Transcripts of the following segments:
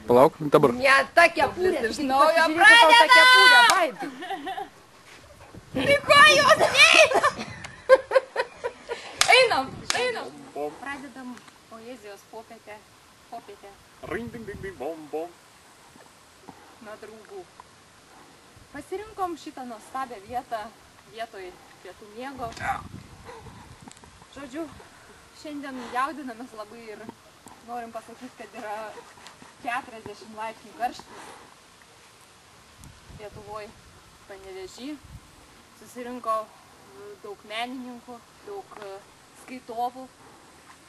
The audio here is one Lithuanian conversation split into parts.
Palauk, dabar. Ne, ta kepurė. Iš naujo pradedam! Kepurė, Vaidai. Tai ko jūs neina? Einam. Pradedam poezijos popietę. Ring, ding, ding, ding, bom, bom. Nuo draugų. Pasirinkom šitą nuostabią vietą vietoj pietų miego. Žodžiu, šiandien jaudinamės labai ir norim pasakyti, kad yra 40 laipsnių karštis Lietuvoj, Panevėžy. Susirinko daug menininkų, daug skaitovų.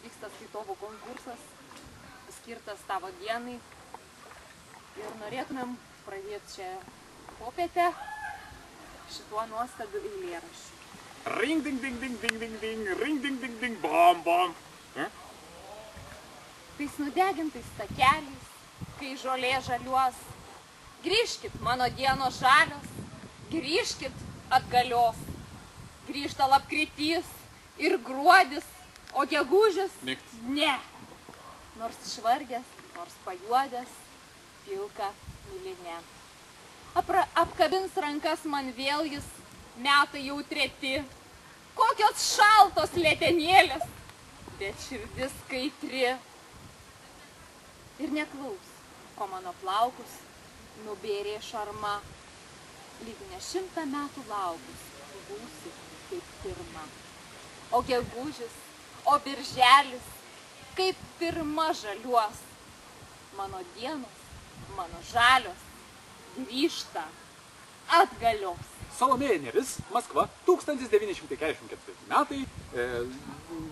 Vyksta skaitovų konkursas, skirtas tavo dienai. Ir norėtumėm pradėti čia popietę šituo nuostabiu eilėraščiu. Ring, ding, ding, ding, ding, ding, ding, ring, ding, ding, ding, bom, bom. Tais nudegintais takeliais, kai žolė žaliuos, grįžkit mano dienos žalios, grįžkit atgalios. Grįžta lapkritys ir gruodis, o gegužis ne. Nors išvargęs, nors pajuodęs, pilka milinė. Apkabins rankas man vėl jis, metai jau treti. Kokios šaltos lėtenėlės, bet širdis skaitri. Ir neklaus, ko mano plaukus nubėrė šarma. Lyg ne 100 metų laukus, būsi kaip pirma. O gegužis, o birželis, kaip pirma žaliuos. Mano dienos, mano žalios, grįžta atgalios. Salomėja Nėris, Maskva, 1944 metai,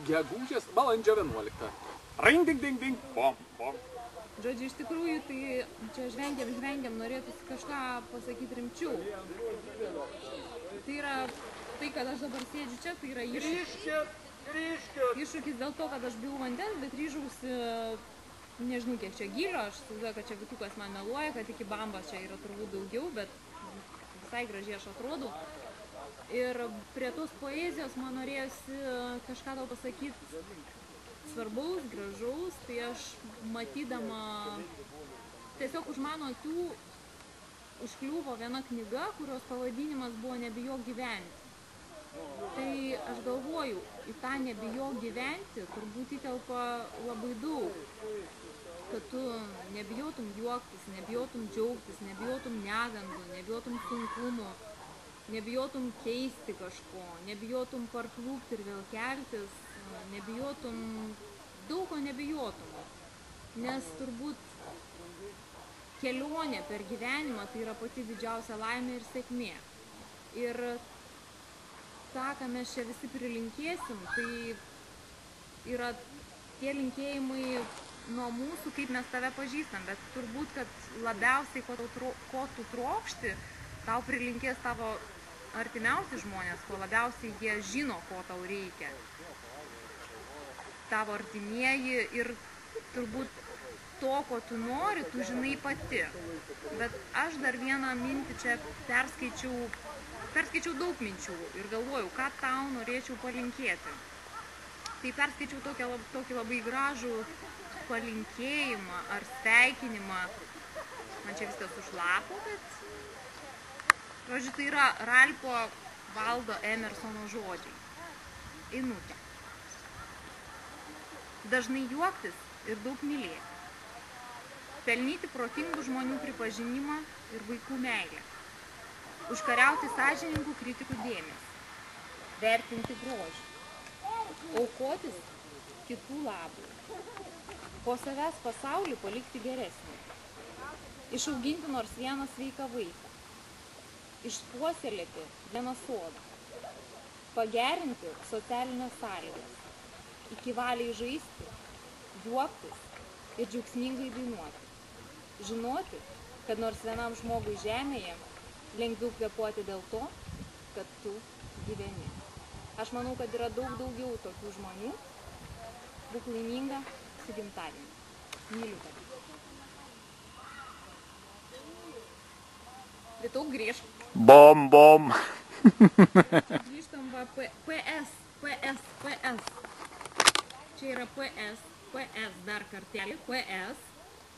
gegužės balandžio 11. Ring, ding, ding, ding, bom, bom. Žodžiu, iš tikrųjų, tai čia žvengiam, norėtųsi kažką pasakyti rimčiau. Tai yra, tai, kad aš dabar sėdžiu čia, tai yra iššūkis dėl to, kad aš bijau vandens, bet ryžausi, nežinau kiek čia gylio, aš įsivaizduoju, kad čia Vitukas man meluoja, kad iki bambos čia yra turbūt daugiau, bet visai gražiai aš atrodau. Ir prie tos poezijos man norėjosi kažką tau pasakyti svarbaus, gražaus, tai aš matydama, tiesiog už mano akių užkliuvo viena knyga, kurios pavadinimas buvo Nebijok gyventi. Tai aš galvoju, į tą nebijok gyventi turbūt įtelpa labai daug. Kad tu nebijotum juoktis, nebijotum džiaugtis, nebijotum negandų, nebijotum sunkumų, nebijotum keisti kažko, nebijotum parklūpti ir vėl keltis, nebijotum, daug ko nebijotum. Nes turbūt kelionė per gyvenimą tai yra pati didžiausia laimė ir sėkmė. Ir tą, ką mes čia visi prilinkėsim, tai yra tie linkėjimai nuo mūsų, kaip mes tave pažįstam, bet turbūt, kad labiausiai, ko tu trokšti, tau prilinkės tavo artimiausi žmonės, ko labiausiai jie žino, ko tau reikia. Tavo artimieji ir turbūt to, ko tu nori, tu žinai pati. Bet aš dar vieną mintį čia perskaičiau daug minčių ir galvojau, ką tau norėčiau palinkėti. Tai perskaičiau tokį labai gražų palinkėjimą ar sveikinimą. Man čia viskas užlapo, bet... Žodžiu, tai yra Ralfo Waldo Emersono žodžiai. Einutė. Dažnai juoktis ir daug mylėti. Pelnyti protingų žmonių pripažinimą ir vaikų meilę. Užkariauti sąžiningų kritikų dėmesį. Vertinti grožį. Aukotis kitų labui. Po savęs pasaulį palikti geresnį. Išauginti nors vieną sveiką vaiką. Išpuoselėti vieną sodą. Pagerinti socialinės sąlygas. Iki valiai žaisti, juoktis ir džiaugsmingai dainuoti. Žinoti, kad nors vienam žmogui žemėje lengviau kvėpuoti dėl to, kad tu gyveni. Aš manau, kad yra daug daugiau tokių žmonių. Būk laiminga, su gimtadieniu. Myliu tave. Vytau, grįžk. Bom, bom. Grįžtam va PS. Čia yra PS dar kartelį. PS.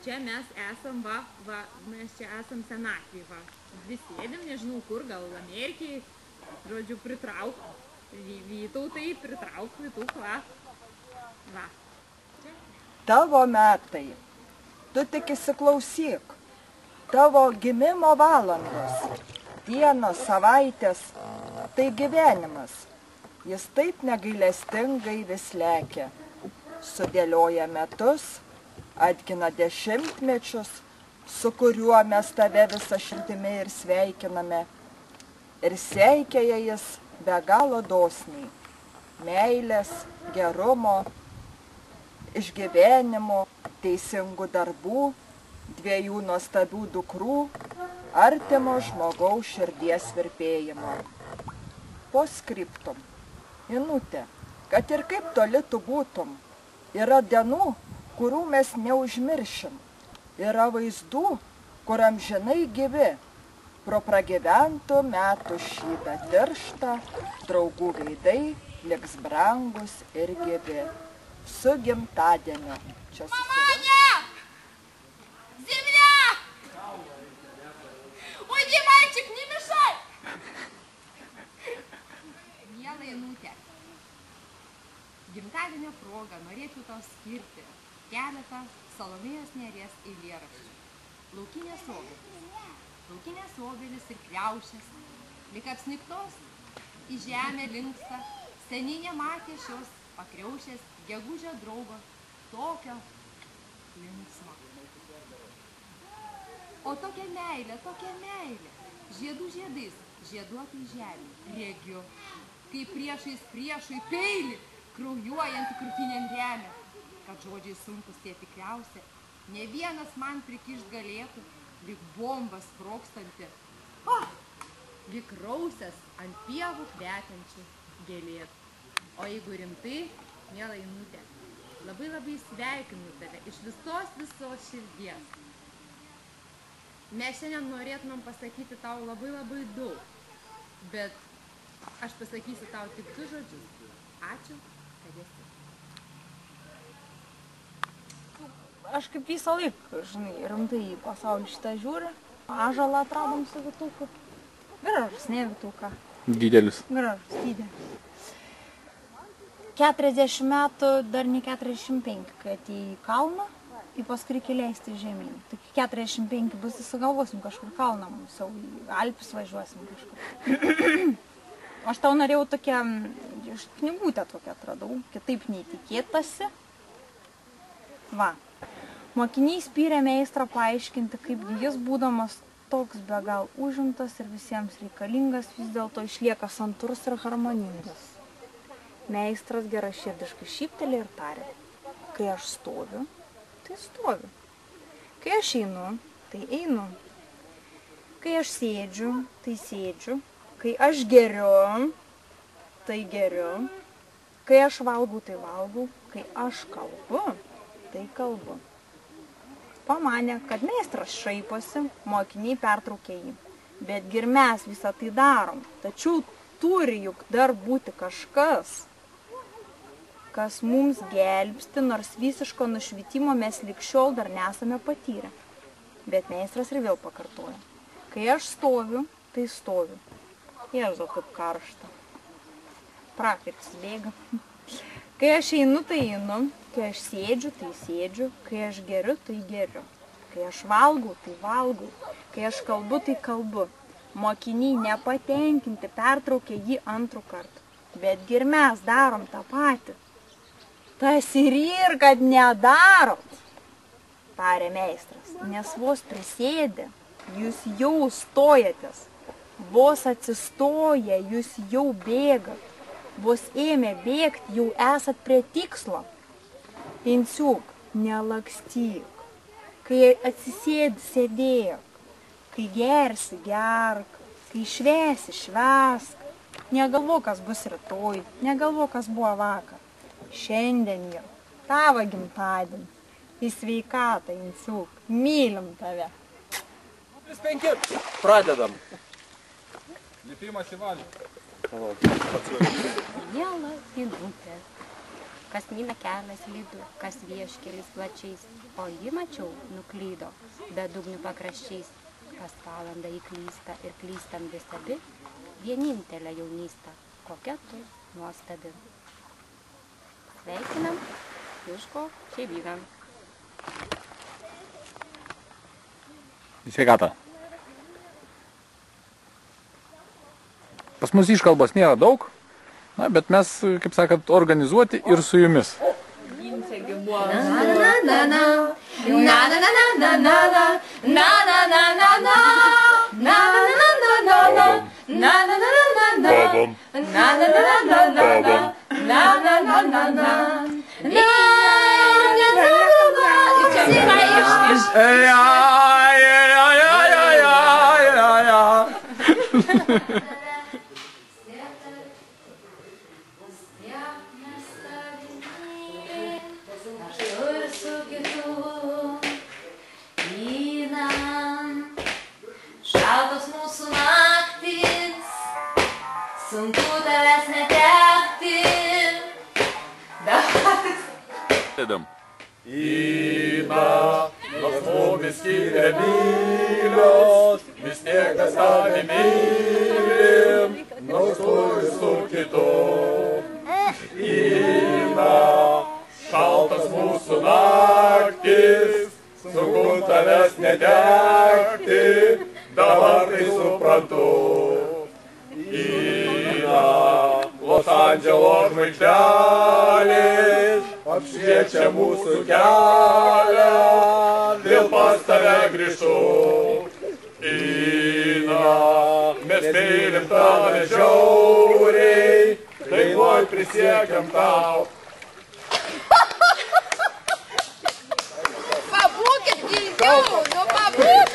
čia mes esam, mes čia esam senatvėj, va. Dvi sėdim, nežinau kur, gal Amerikijai, žodžiu, pritrauk. Vytautai, pritrauk, Vytauk, va. Va. Tavo metai. Tu tik įsiklausyk. Tavo gimimo valandos, dienos, savaitės, tai gyvenimas. Jis taip negailestingai vis lekia. Sudėlioja metus, atgina dešimtmečius, su kuriuo mes tave visą širdimi ir sveikiname. Ir seikėja jis be galo dosniai. Meilės, gerumo, išgyvenimo, teisingų darbų, dviejų nuostabių dukrų, artimo žmogaus širdies virpėjimo. Poskriptum, Inutė, kad ir kaip toli tu būtum, yra dienų, kurių mes neužmiršim. Yra vaizdų, kur amžinai gyvi. Pro pragyventų metų šydą tirštą, draugų veidai liks brangus ir gyvi. Su gimtadieniu. Čia Маманя! Земля! Уйди, мальчик, не мешай! Miela Inutė, gimtadienio proga norėčiau tau skirti keletą Salomėjos Nėries eilėraščių. Laukinės obelis ir kriaušės, lyg apsnigtos į žemę linksta, seniai nematė šios pakriaušės gegužio draugo tokio linksmo. O tokia meilė, žiedų žiedais, žieduotai žemė, regiu, kaip priešais priešui peilį, kraujuojantį krūtinėn remę, kad žodžiai sunkus tie tikriausia, ne vienas man prikišt galėtų, lyg bomba sprogstanti, lyg rausės ant pievų kvepiančių gėlėtų. O jeigu rimtai, miela Inutė, labai sveikinu tave iš visos širdies. Mes šiandien norėtumėm pasakyti tau labai daug, bet aš pasakysiu tau tik 2 žodžius. Ačiū, kad esi. Aš kaip visą laiką, žinai, rimtai į pasaulį šitą žiūri. Ąžuolą atradom su Vytauku. Gražus, ne Vytauka. Didelis. Gražus, didelis. 40 metų, dar ne 45, kai atėjai į kalną, į paskui reikia leisti žemyn. Tik 45 bus įsigalvosim kažkur kalną, savo į Alpes važiuosim kažkur. Aš tau norėjau tokią, iš knygutę tokią atradau, kitaip neįtikėtasi. Va. Mokinys pyrė meistrą paaiškinti, kaip jis būdamas toks be gal užimtas ir visiems reikalingas, vis dėlto išlieka santūrus ir harmoningas. Meistras geraširdiškai šyptelė ir tarė, kai aš stoviu, tai stoviu. Kai aš einu, tai einu. Kai aš sėdžiu, tai sėdžiu. Kai aš geriu, tai geriu. Kai aš valgau, tai valgau. Kai aš kalbu, tai kalbu. Pamanė, kad meistras šaiposi, mokiniai pertraukė jį. Betgi ir mes visą tai darom. Tačiau turi juk dar būti kažkas, kas mums gelbsti, nors visiško nušvitimo mes lig šiol dar nesame patyrę. Bet meistras ir vėl pakartoja. Kai aš stoviu, tai stoviu. Jėzau, kaip karšta. Prakaitis bėga. Kai aš einu, tai einu. Kai aš sėdžiu, tai sėdžiu. Kai aš geriu, tai geriu. Kai aš valgau, tai valgau. Kai aš kalbu, tai kalbu. Mokiniai nepatenkinti pertraukė jį 2 kartų. Betgi ir mes darom tą patį. Tas ir kad nedarot, tarė meistras, nes vos prisėdė, jūs jau stojatės. Vos atsistoję, jūs jau bėgat. Vos ėmė bėgti, jau esat prie tikslo. Inciuk, nelakstyk. Kai atsisėdi, sėdėk. Kai gersi, gerk. Kai švęsi, švęsk. Negalvok, kas bus rytoj. Negalvok, kas buvo vakar. Šiandien jau. Tavo gimtadienį. Į sveikatą, Inciuk. Mylim tave. 3-5. Pradedam. Lipimas į valį. Miela Inutė, kas mina kelias slidų, kas vieškelis plačiais, o jį mačiau, nuklydo, bedugnių pakraščiais, kas valandą įklysta ir klystam vis abi, vienintelė jaunystė, kokia tu nuostabi. Sveikinam, Juško šeimyną. Sveikatą. Pas mus iškalbos nėra daug, na, bet mes, kaip sakant, organizuoti ir su jumis. Šaltos mūsų naktis, sunku tavęs netekti. Įna, nors mumis skiria mylios, vis tiek mes tave mylim, nors turi su kitu. Įna, šaltas mūsų naktis, sunku tavęs netekti, dabar tai suprantu. Įna, Los Andželo žvaigždelės apšviečia mūsų kelią, vėl pas tave grįžtu. Įna, mes mylim tave žiauriai, dainoj prisiekiam tau. Pabūkit ilgiau, nu pabūkit.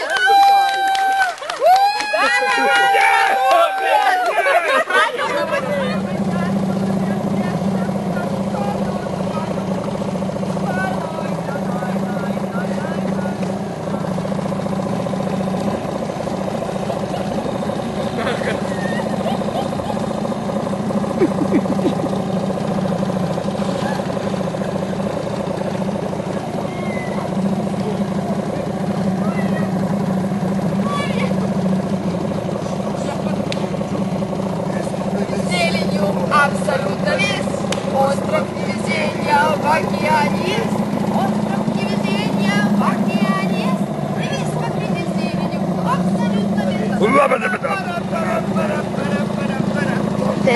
Абсолютно весь остров невезения в океане есть. Остров невезения в океане есть. Привет, смотрите, зеленью. Абсолютно весь.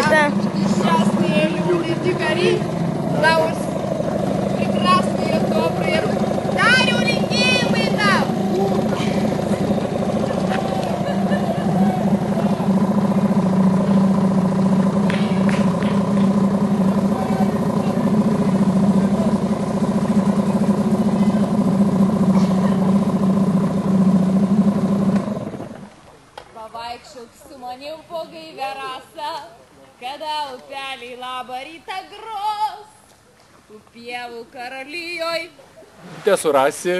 Там несчастные люди, дикари, да уж прекрасные, добрые. Да, любимые там. Pavaikščiok su manim po gaivę rasą, kada upeliai labą rytą gros, tų pievų karalijoj. Tesurasi,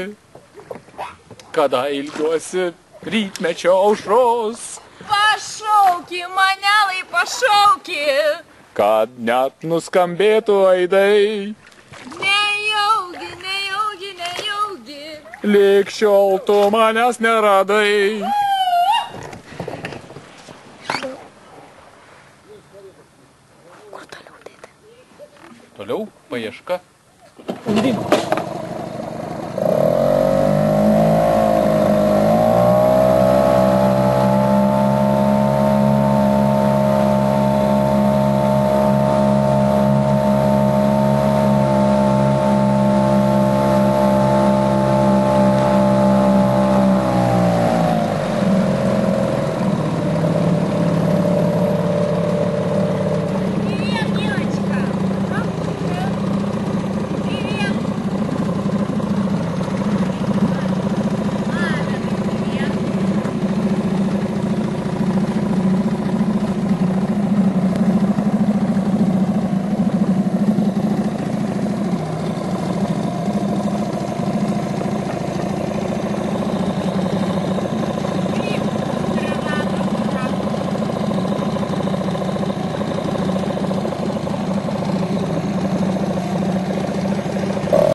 kada ilgiuosi rytmečio aušros, Pašauki manelai, pašauki. kad net nuskambėtų aidai. Nejaugi, nejaugi, nejaugi. Lig šiol tu manęs neradai. Toliau paieška. Undinų.